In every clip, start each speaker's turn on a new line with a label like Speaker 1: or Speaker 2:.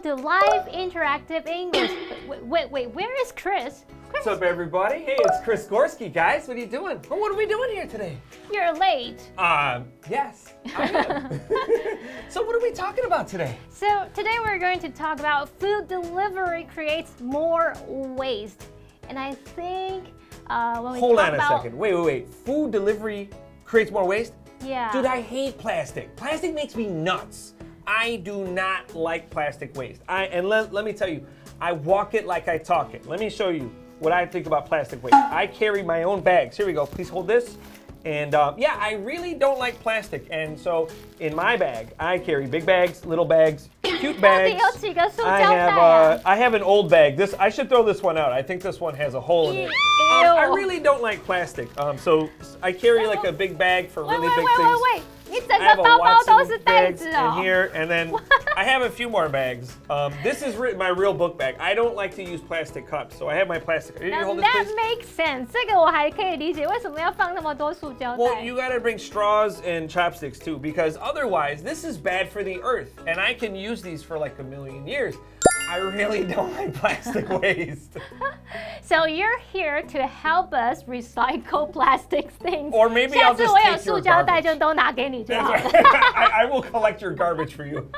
Speaker 1: to live interactive English. Wait, where is Chris?
Speaker 2: What's up, everybody? Hey, it's Chris Gorski, guys. What are you doing? Well, what are we doing here today?
Speaker 1: You're late.
Speaker 2: Yes, I am. So what are we talking about today?
Speaker 1: So today we're going to talk about food delivery creates more waste. And I think when we
Speaker 2: Hold
Speaker 1: talk
Speaker 2: on a
Speaker 1: about...
Speaker 2: second. Wait. Food delivery creates more waste?
Speaker 1: Yeah.
Speaker 2: Dude, I hate plastic. Plastic makes me nuts. I do not like plastic waste. And let me tell you, I walk it like I talk it. Let me show you what I think about plastic waste. I carry my own bags. Here we go. Please hold this. And yeah, I really don't like plastic. And so in my bag, I carry big bags, little bags, cute bags. I have an old bag. I should throw this one out. I think this one has a hole in it. I really don't like plastic. So I carry like a big bag for really big things.
Speaker 1: Wait.
Speaker 2: I have a Watson bags in here, and then I have a few more bags. This is my real book bag. I don't like to use plastic cups, so I have my plastic. Can you hold this, please?
Speaker 1: That makes sense. 这个我还可以理解，为什么要放那么多塑胶袋？
Speaker 2: Well, you gotta bring straws and chopsticks too, because otherwise this is bad for the earth, and I can use these for like a million years. I really don't like plastic waste.
Speaker 1: So you're here to help us recycle plastic things.
Speaker 2: Or maybe I'll just take your garbage.
Speaker 1: 就都拿给你就好了。
Speaker 2: I will collect your garbage for you.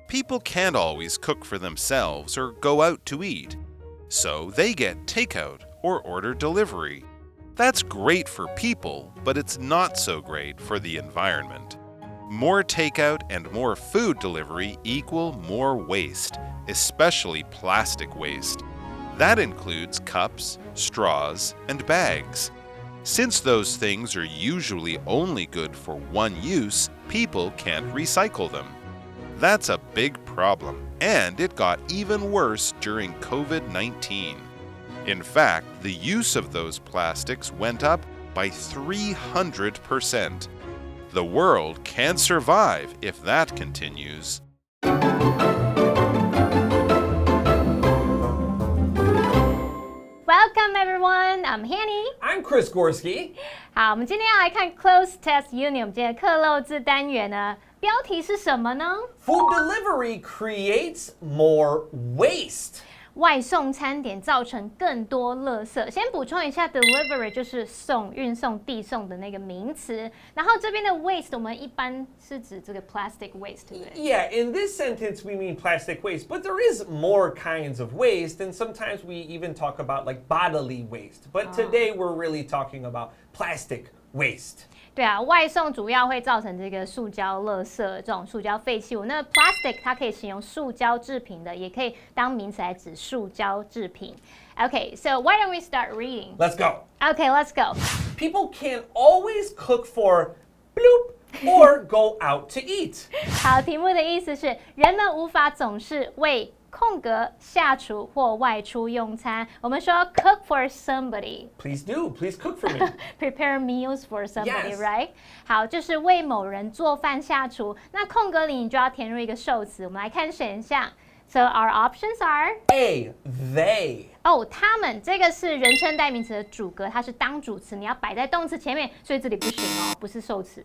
Speaker 3: People can't always cook for themselves or go out to eat, so they get takeout or order delivery. That's great for people, but it's not so great for the environment. More takeout and more food delivery equal more waste, especially plastic waste. That includes cups, straws, and bags. Since those things are usually only good for one use, people can't recycle them. That's a big problem, and it got even worse during COVID-19. In fact, the use of those plastics went up by 300%. The world can't survive if that continues.
Speaker 1: Welcome everyone, I'm Hanny.
Speaker 2: I'm Chris Gorski.
Speaker 1: 好，我们今天要来看 Cloze Test Unit。我们今天的克漏字单元呢，标题是什么呢？
Speaker 2: Food delivery creates more waste.
Speaker 1: 外送餐点造成更多垃圾。先补充一下 ，delivery 就是送、运送、递送的那个名词。然后这边的 waste 我们一般是指这个 plastic waste， 对不对？
Speaker 2: Yeah, in this sentence we mean plastic waste, but there is more kinds of waste, and sometimes we even talk about like bodily waste. But today we're really talking about plastic waste.
Speaker 1: 对啊，外送主要会造成这个塑胶垃圾这种塑胶废弃物。那 plastic 它可以形容塑胶制品的，也可以当名词来指塑胶制品。Okay, so why don't we start reading?
Speaker 2: Let's go.
Speaker 1: Okay, let's go.
Speaker 2: People can't always cook for bloop or go out to eat.
Speaker 1: 好，题目的意思是人们无法总是为空格下厨或外出用餐。我们说 cook for somebody.
Speaker 2: Please do. Please cook for me.
Speaker 1: Prepare meals for somebody,
Speaker 2: Yes.
Speaker 1: right? 好，就是为某人做饭下厨。那空格里你就要填入一个受词。我们来看选项。So our options are
Speaker 2: A, they.
Speaker 1: 他们这个是人称代名词的主格，它是当主词，你要摆在动词前面，所以这里不行哦，不是受词。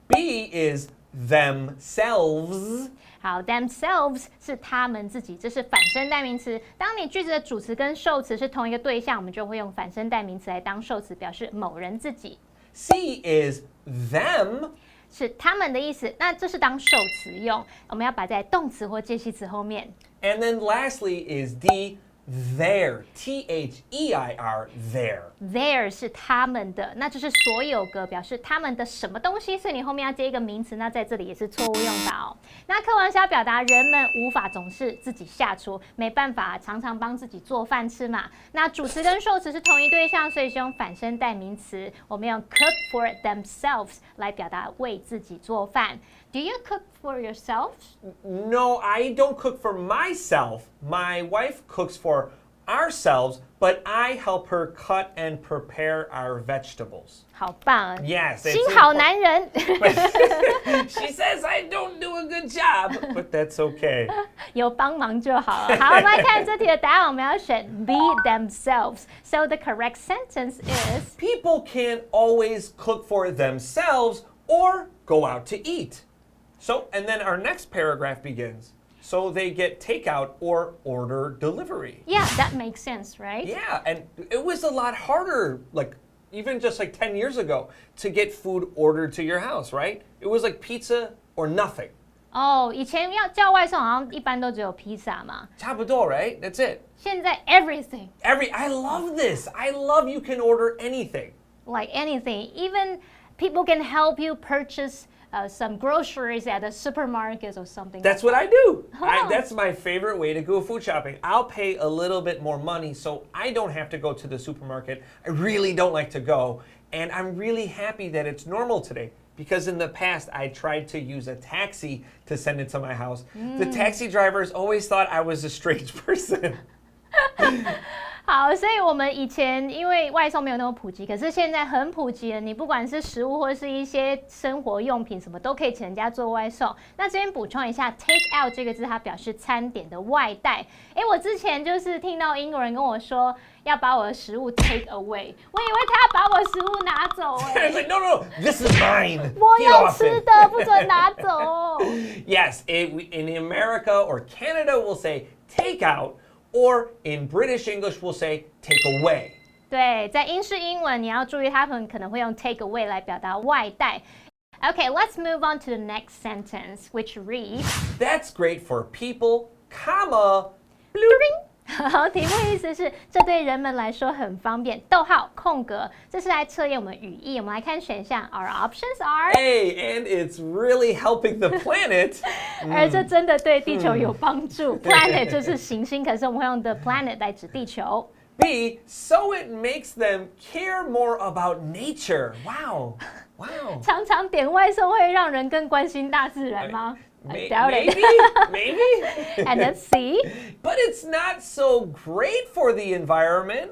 Speaker 2: B is themselves.
Speaker 1: 好 ，themselves 是他们自己，这是反身代名词。当你句子的主词跟受词是同一个对象，我们就会用反身代名词来当受词，表示某人自己。
Speaker 2: C is them.
Speaker 1: 是他们的意思，那这是当受词用，我们要摆在动词或介系词后面。
Speaker 2: And then lastly is D, their. T-H-E-I-R, their.
Speaker 1: Their 是他们的，那就是所有格，表示他们的什么东西，所以你后面要接一个名词，那在这里也是错误用法哦。那课文是要表达人们无法总是自己下厨，没办法常常帮自己做饭吃嘛。那主词跟受词是同一对象，所以是用反身代名词，我们用 cook for themselves 来表达为自己做饭。Do you cook for yourself?
Speaker 2: No, I don't cook for myself. My wife cooks for ourselves, but I help her cut and prepare our vegetables.
Speaker 1: 好棒
Speaker 2: Yes,
Speaker 1: 新好男人
Speaker 2: She says I don't do a good job, but that's okay.
Speaker 1: 有帮忙就好了。好，我们来看这题的答案，我们要选 be themselves. So the correct sentence is
Speaker 2: People can't always cook for themselves or go out to eat. So, and then our next paragraph begins. So they get takeout or order delivery.
Speaker 1: Yeah, that makes sense, right?
Speaker 2: Yeah, and it was a lot harder, like even just like 10 years ago, to get food ordered to your house, right? It was like pizza or nothing.
Speaker 1: 哦，以前要叫外送，好像一般都只有披萨嘛。
Speaker 2: 差不多, right? That's it.
Speaker 1: 现在 everything.
Speaker 2: I love this. I love you can order anything.
Speaker 1: Like anything. Even people can help you purchase some groceries at the supermarket or something.
Speaker 2: That's what I do. That's my favorite way to go food shopping. I'll pay a little bit more money so I don't have to go to the supermarket. I really don't like to go. And I'm really happy that it's normal today. Because in the past, I tried to use a taxi to send it to my house. The taxi drivers always thought I was a strange person.
Speaker 1: 好，所以我们以前因为外送没有那么普及，可是现在很普及了。你不管是食物或是一些生活用品，什么都可以请人家做外送。那这边补充一下 ，take out 这个字，它表示餐点的外带。我之前就是听到英国人跟我说要把我的食物 take away， 我以为他要把我食物拿走。
Speaker 2: It's like, no, this is mine.
Speaker 1: 我要吃的，不准拿走。
Speaker 2: Yes, in America or Canada, we'll say take out. Or in British English, we'll say take away.
Speaker 1: 对，在英式英文你要注意，他们可能会用 take away 来表达外带。Okay, let's move on to the next sentence, which reads,
Speaker 2: That's great for people, comma,
Speaker 1: blooping. 好，题目意思是这对人们来说很方便。逗号空格，这是来测验我们语义。我们来看选项 ，Our options are
Speaker 2: A, and it's really helping the planet.
Speaker 1: 而这真的对地球有帮助。Planet 就是行星，可是我们会用 the planet 来指地球。
Speaker 2: B, so it makes them care more about nature. Wow.
Speaker 1: 常常点外送会让人更关心大自然吗？I doubt it.
Speaker 2: Maybe.
Speaker 1: And then C.
Speaker 2: But it's not so great for the environment.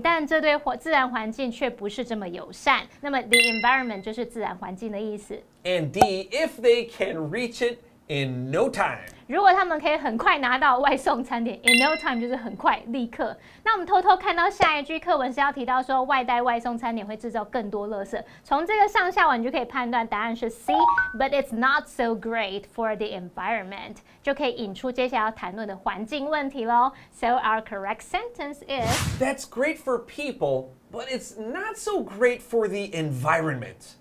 Speaker 1: 但这对自然环境却不是这么友善。那么 the environment 就是自然环境的意思。
Speaker 2: And D, if they can reach it in no time.
Speaker 1: 如果他们可以很快拿到外送餐点 ，in no time 就是很快、立刻。那我们偷偷看到下一句课文是要提到说，外带外送餐点会制造更多垃圾。从这个上下文就可以判断答案是 C，but it's not so great for the environment， 就可以引出接下来要谈论的环境问题咯。So our correct sentence is
Speaker 2: That's great for people, but it's not so great for the environment.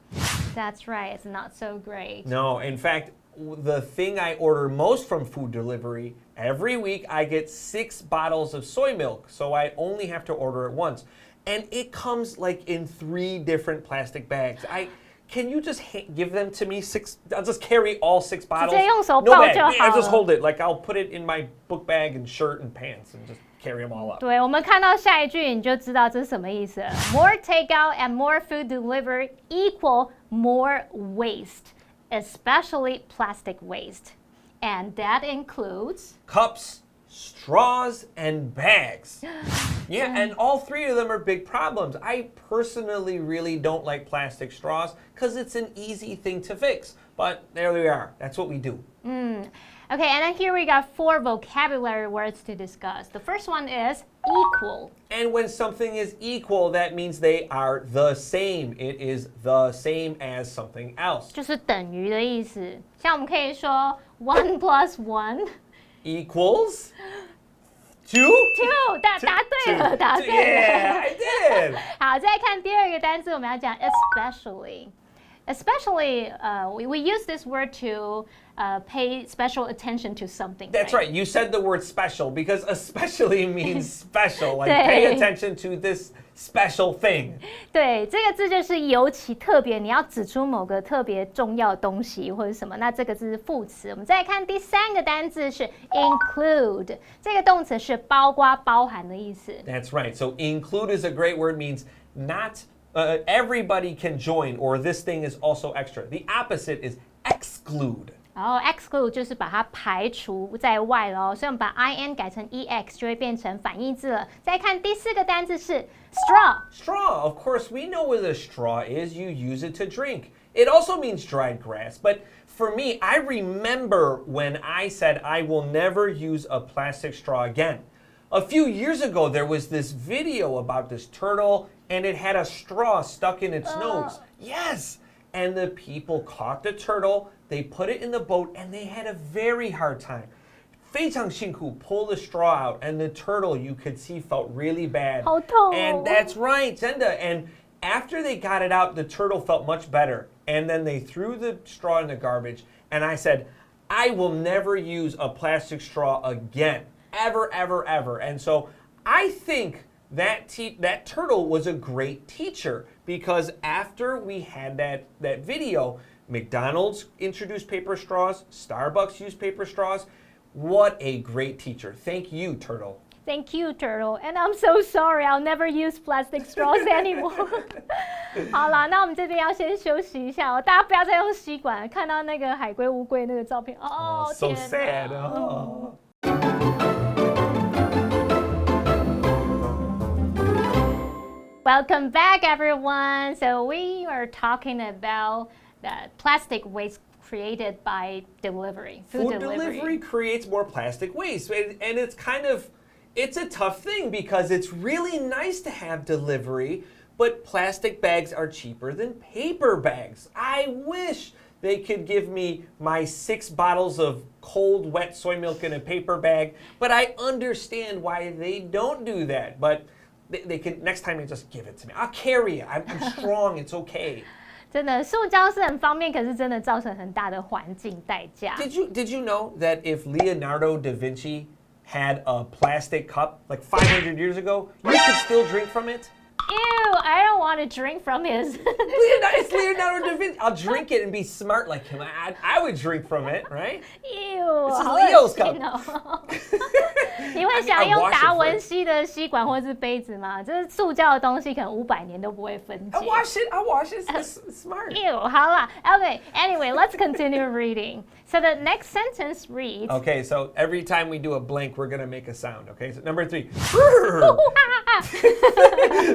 Speaker 1: That's right, it's not so great.
Speaker 2: No, in fact, the thing I order most from food delivery, every week I get 6 bottles of soy milk, so I only have to order it once. And it comes like in 3 different plastic bags. Can you just give them to me 6? I'll just carry all 6 bottles.
Speaker 1: 直接用手
Speaker 2: No
Speaker 1: 抱
Speaker 2: bag.
Speaker 1: 就好了。
Speaker 2: I just hold it. Like I'll put it in my book bag and shirt and pants and just carry them all up.
Speaker 1: 对，我们看到下一句你就知道这是什么意思了。More takeout and more food delivered equal more waste, especially plastic waste. And that includes
Speaker 2: Cups, straws, and bags. Yeah, and all 3 of them are big problems. I personally really don't like plastic straws because it's an easy thing to fix. But there we are. That's what we do.
Speaker 1: Okay, and then here we got 4 vocabulary words to discuss. The first one is equal.
Speaker 2: And when something is equal, that means they are the same. It is the same as something else.
Speaker 1: 就是等于的意思。像我们可以说 1 plus 1，equals
Speaker 2: 2.
Speaker 1: 2，答对了，答对了。
Speaker 2: Yeah, I did.
Speaker 1: 好，再看第二个单词，我们要讲 especially. Especially, we use this word to pay special attention to something.
Speaker 2: That's right. You said the word special because especially means special. Like
Speaker 1: 对。
Speaker 2: pay attention to this special thing.
Speaker 1: 对，这个字就是尤其特别，你要指出某个特别重要的东西或者什么，那这个字是副词。我们再来看第3个单字是 include， 这个动词是包括、包含的意思。
Speaker 2: That's right. So include is a great word, means not everybody can join, or this thing is also extra. The opposite is exclude.
Speaker 1: 然后 exclude 就是把它排除在外了，所以我们把 in 改成 ex 就会变成反义字了。再看第4个单字是 straw。
Speaker 2: Straw. Of course, we know what a straw is. You use it to drink. It also means dried grass. But for me, I remember when I said I will never use a plastic straw again. A few years ago, there was this video about this turtle, and it had a straw stuck in its nose. Yes! And the people caught the turtle, they put it in the boat, and they had a very hard time. 非常辛苦 pull the straw out, and the turtle, you could see, felt really bad.
Speaker 1: 好痛哦。
Speaker 2: And that's right, 真的. And after they got it out, the turtle felt much better. And then they threw the straw in the garbage, and I said, I will never use a plastic straw again. Ever, ever, ever. And so I think that turtle was a great teacher, because after we had that video, McDonald's introduced paper straws, Starbucks used paper straws. What a great teacher. Thank you, turtle.
Speaker 1: Thank you, turtle. And I'm so sorry. I'll never use plastic straws anymore. 好啦，那我们这边要先休息一下哦，大家不要再用吸管。看到那个海龟、乌龟那个照片，哦，
Speaker 2: so
Speaker 1: 天哪
Speaker 2: sad. Oh.
Speaker 1: Welcome back, everyone. So we are talking about the plastic waste created by delivery, food
Speaker 2: delivery creates more plastic waste, and it's a tough thing because it's really nice to have delivery, but plastic bags are cheaper than paper bags. I wish they could give me my 6 bottles of cold, wet soy milk in a paper bag, but I understand why they don't do that. But they can, next time they just give it to me. I'll carry it. I'm strong. It's okay.
Speaker 1: 真的，塑胶是很方便，可是真的造成很大的环境代价。
Speaker 2: Did you know that if Leonardo da Vinci had a plastic cup like 500 years ago, you could still drink from it?
Speaker 1: Ew, I don't want to drink from his.
Speaker 2: It's Leonardo da Vinci. I'll drink it and be smart like him. I would drink from it, right?
Speaker 1: Ew,
Speaker 2: This is
Speaker 1: 好
Speaker 2: Leo's
Speaker 1: 恶心哦。你会想用达文西的吸管或是杯子吗？这是塑胶的东西，可能500年都不会分解。
Speaker 2: I'll wash it. It's smart.
Speaker 1: Ew, 好啦。Okay, anyway, let's continue reading. So the next sentence reads.
Speaker 2: Okay, so every time we do a blank, we're gonna make a sound. Okay, so number 3.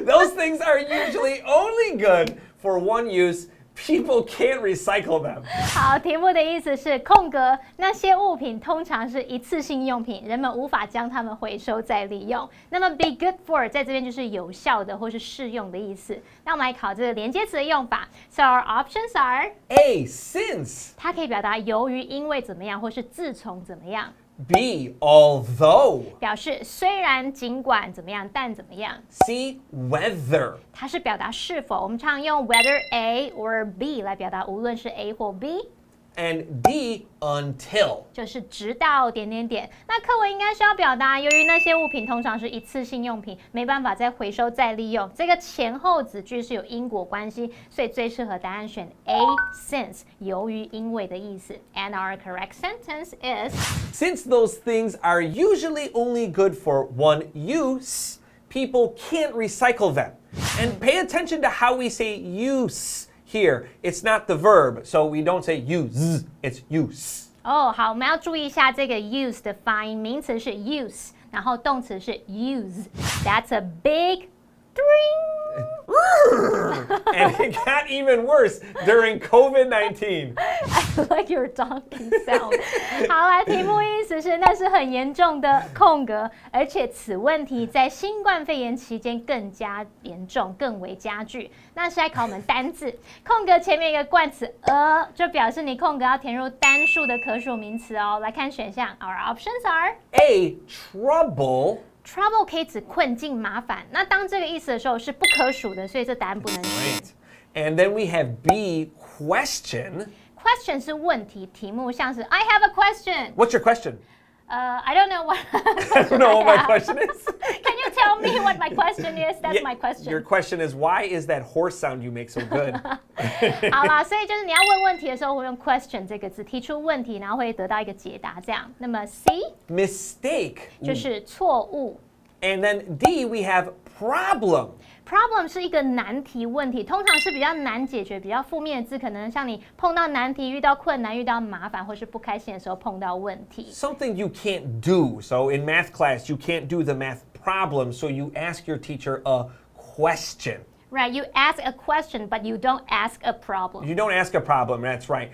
Speaker 2: Those things are usually only good for one use. People can't recycle them.
Speaker 1: 好，题目的意思是空格，那些物品通常是一次性用品，人们无法将它们回收再利用。那么 be good for 在这边就是有效的或是适用的意思。那我们来考这个连接词的用法。So our options are
Speaker 2: A, since.
Speaker 1: 它可以表达由于、因为怎么样，或是自从怎么样。
Speaker 2: B, although.
Speaker 1: 表示虽然、尽管怎么样，但怎么样。
Speaker 2: C, whether.
Speaker 1: 它是表达是否，我们常用 whether A or B 来表达，无论是 A 或 B。And
Speaker 2: D, until.
Speaker 1: 就是直到点点点。那课文应该是要表达，由于那些物品通常是一次性用品，没办法再回收再利用。这个前后子句是有因果关系，所以最适合答案选 A, since 由于因为的意思。And our correct sentence is
Speaker 2: Since those things are usually only good for one use, people can't recycle them. And pay attention to how we say use here. It's not the verb, so we don't say use, it's use.
Speaker 1: 哦，好，我们要注意一下这个 use 的发音，名词是 use， 然后动词是 use. That's a big
Speaker 2: And it got even worse during COVID-19.
Speaker 1: I like your donkey sound. 好，来，题目意思是那是很严重的空格，而且此问题在新冠肺炎期间更加严重，更为加剧。那是来考我们单字，空格前面一个冠词就表示你空格要填入单数的可数名词哦。来看选项 ，Our options are
Speaker 2: A, trouble.
Speaker 1: Trouble 可以指困境、麻烦。那当这个意思的时候是不可数的，所以这答案不能选。
Speaker 2: And then we have B, question.
Speaker 1: Question 是问题、题目，像是 I have a question.
Speaker 2: What's your question?
Speaker 1: I don't know what.
Speaker 2: I don't know what my question is.
Speaker 1: Can you tell me what my question is? That's my question.
Speaker 2: Your question is, why is that horse sound you make so good?
Speaker 1: 好啦，所以就是你要问问题的时候，会用 question 这个字提出问题，然后会得到一个解答，这样。那么 C
Speaker 2: Mistake.
Speaker 1: 就是错误。
Speaker 2: And then D, we have problem.
Speaker 1: Problem 是一个难题、问题，通常是比较难解决、比较负面的字，可能像你碰到难题、遇到困难、遇到麻烦，或是不开心的时候碰到问题。
Speaker 2: Something you can't do. So in math class, you can't do the math problem, so you ask your teacher a question.
Speaker 1: Right, you ask a question, but you don't ask a problem.
Speaker 2: You don't ask a problem, that's right.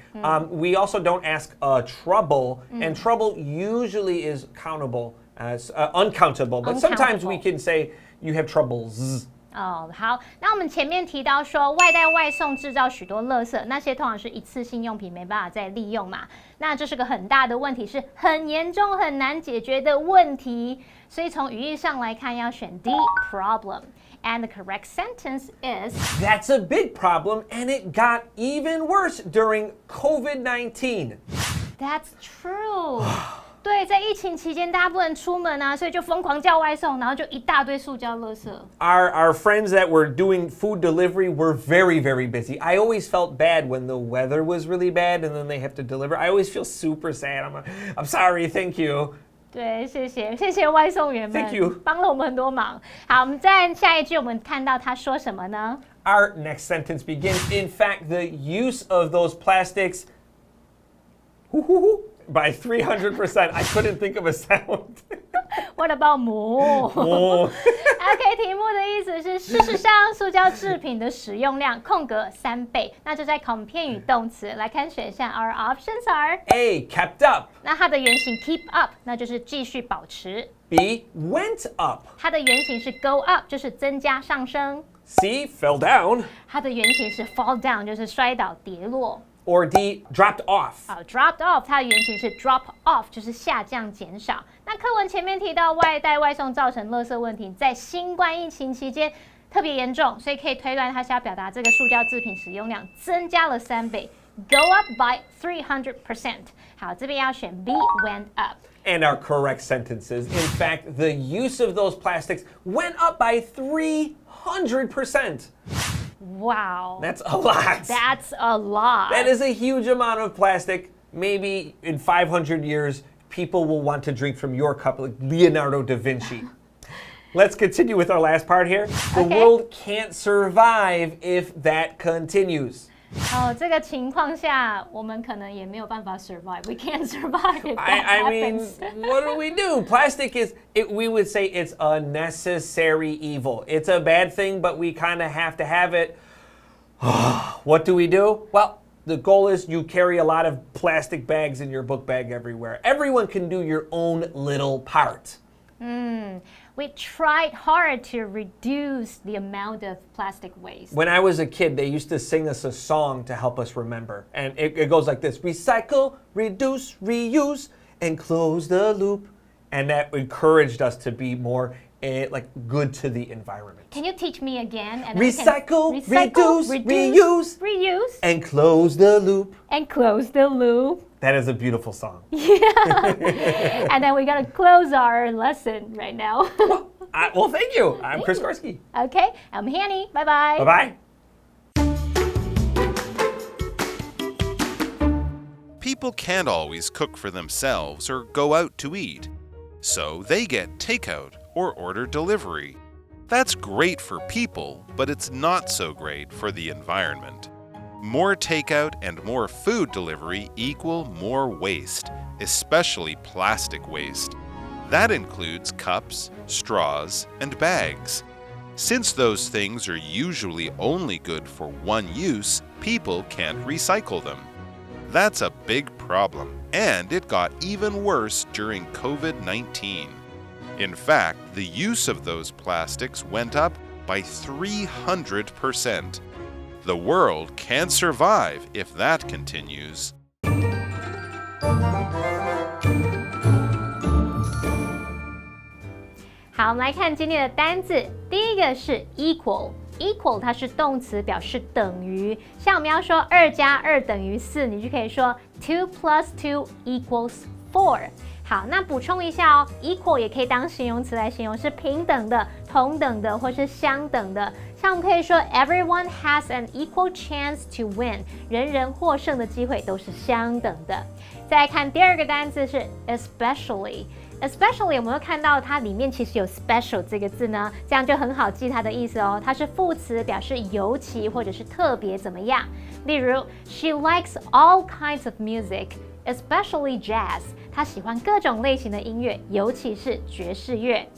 Speaker 2: We also don't ask trouble, and trouble usually is countable as uncountable, but sometimes we can say you have troubles.
Speaker 1: 哦，好，那我们前面提到说，外带外送制造许多垃圾，那些通常是一次性用品，没办法再利用嘛。那这是个很大的问题，是很严重、很难解决的问题。所以从语义上来看，要选 D problem. And the correct sentence is
Speaker 2: That's a big problem, and it got even worse during COVID-19.
Speaker 1: That's true. 对，在疫情期间，大家不能出门啊，所以就疯狂叫外送，然后就一大堆塑胶垃圾。
Speaker 2: Our friends that were doing food delivery were very, very busy. I always felt bad when the weather was really bad and then they have to deliver. I always feel super sad. I'm sorry, thank you.
Speaker 1: 对，谢谢外送员们
Speaker 2: Thank you.
Speaker 1: 帮了我们很多忙。好，我们在下一句，我们看到他说什么呢？
Speaker 2: Our next sentence begins, in fact, the use of those plastics by 300%. I couldn't think of a sound.
Speaker 1: What about more? OK， 题目的意思是，事实上，塑胶制品的使用量空格3倍。那就在考我们片语动词来看选项 ，Our options are
Speaker 2: A, kept up.
Speaker 1: 那它的原型 keep up， 那就是继续保持。
Speaker 2: B, went up.
Speaker 1: 它的原型是 go up， 就是增加上升。
Speaker 2: C, fell down.
Speaker 1: 它的原型是 fall down， 就是摔倒跌落。
Speaker 2: Or D, dropped off.
Speaker 1: Dropped off， 它的原型是 drop off， 就是下降减少。那课文前面提到外带外送造成垃圾问题，在新冠疫情期间特别严重，所以可以推断它是要表达这个塑胶制品使用量增加了3倍 ，go up by 300%。好，这边要选 B went up。And
Speaker 2: our correct sentences, in fact, the use of those plastics went up by 300%.
Speaker 1: Wow.
Speaker 2: That's a lot.
Speaker 1: That's a lot.
Speaker 2: That is a huge amount of plastic. Maybe in 500 years, people will want to drink from your cup like Leonardo da Vinci. Let's continue with our last part here. The world can't survive if that continues.
Speaker 1: 这个情况下，我们可能也没有办法 survive. We can't survive if that
Speaker 2: I mean,
Speaker 1: happens.
Speaker 2: what do we do? Plastic we would say it's a necessary evil. It's a bad thing, but we kind of have to have it. What do we do? Well, the goal is you carry a lot of plastic bags in your book bag everywhere. Everyone can do your own little part.
Speaker 1: We tried hard to reduce the amount of plastic waste.
Speaker 2: When I was a kid, they used to sing us a song to help us remember. And it goes like this: recycle, reduce, reuse, and close the loop. And that encouraged us to be more like good to the environment.
Speaker 1: Can you teach me again? And
Speaker 2: Recycle, reduce, reuse, and close the loop.
Speaker 1: And close the loop.
Speaker 2: That is a beautiful song.
Speaker 1: And then we're going to close our lesson right now.
Speaker 2: Well, thank you. I'm Chris Gorski.
Speaker 1: Okay, I'm Hanny. Bye-bye.
Speaker 2: Bye-bye.
Speaker 3: People can't always cook for themselves or go out to eat, so they get takeout or order delivery. That's great for people, but it's not so great for the environment. More takeout and more food delivery equal more waste, especially plastic waste. That includes cups, straws, and bags. Since those things are usually only good for one use, people can't recycle them. That's a big problem, and it got even worse during COVID-19. In fact, the use of those plastics went up by 300%. The world can't survive if that continues.
Speaker 1: 好，我们来看今天的单字。第一个是 equal。equal 它是动词，表示等于。像我们要说2加2等于4，你就可以说 2 plus 2 equals 4。好，那补充一下哦 ，equal 也可以当形容词来形容，是平等的、同等的或是相等的。像我们可以说 Everyone has an equal chance to win， 人人获胜的机会都是相等的。再来看第二个单字是 especially。especially 我们会看到它里面其实有 special 这个字呢，这样就很好记它的意思哦。它是副词，表示尤其或者是特别怎么样。例如 She likes all kinds of music, especially jazz。她喜欢各种类型的音乐，尤其是爵士乐。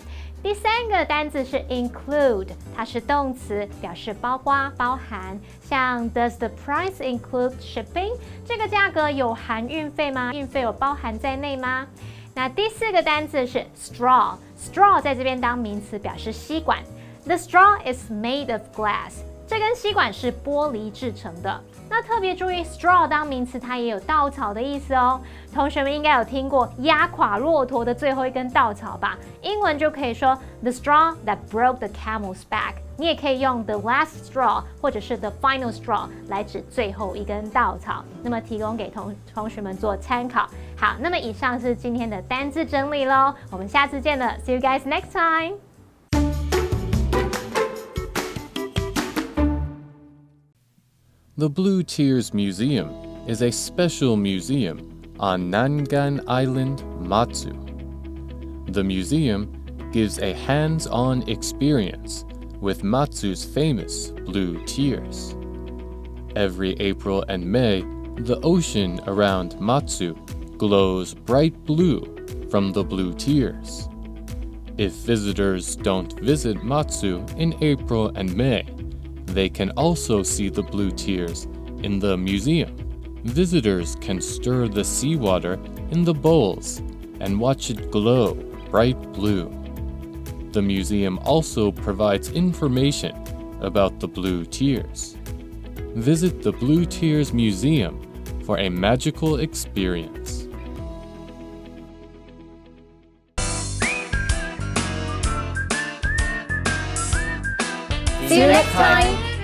Speaker 1: 第3个单字是 include， 它是动词，表示包括、包含。像 Does the price include shipping？ 这个价格有含运费吗？运费有包含在内吗？那第4个单字是 straw，straw 在这边当名词，表示吸管。The straw is made of glass。这根吸管是玻璃制成的。那特别注意 straw 当名词，它也有稻草的意思哦。同学们应该有听过压垮骆驼的最后一根稻草吧？英文就可以说 the straw that broke the camel's back。你也可以用 the last straw 或者是 the final straw 来指最后一根稻草。那么提供给同学们做参考。好，那么以上是今天的单字整理咯。我们下次见了 ，See you guys next time。The
Speaker 4: Blue Tears Museum is a special museum on Nangang Island, Matsu. The museum gives a hands-on experience with Matsu's famous blue tears. Every April and May, the ocean around Matsu glows bright blue from the blue tears. If visitors don't visit Matsu in April and May, they can also see the blue tears in the museum. Visitors can stir the seawater in the bowls and watch it glow bright blue. The museum also provides information about the blue tears. Visit the Blue Tears Museum for a magical experience.
Speaker 1: See you next time!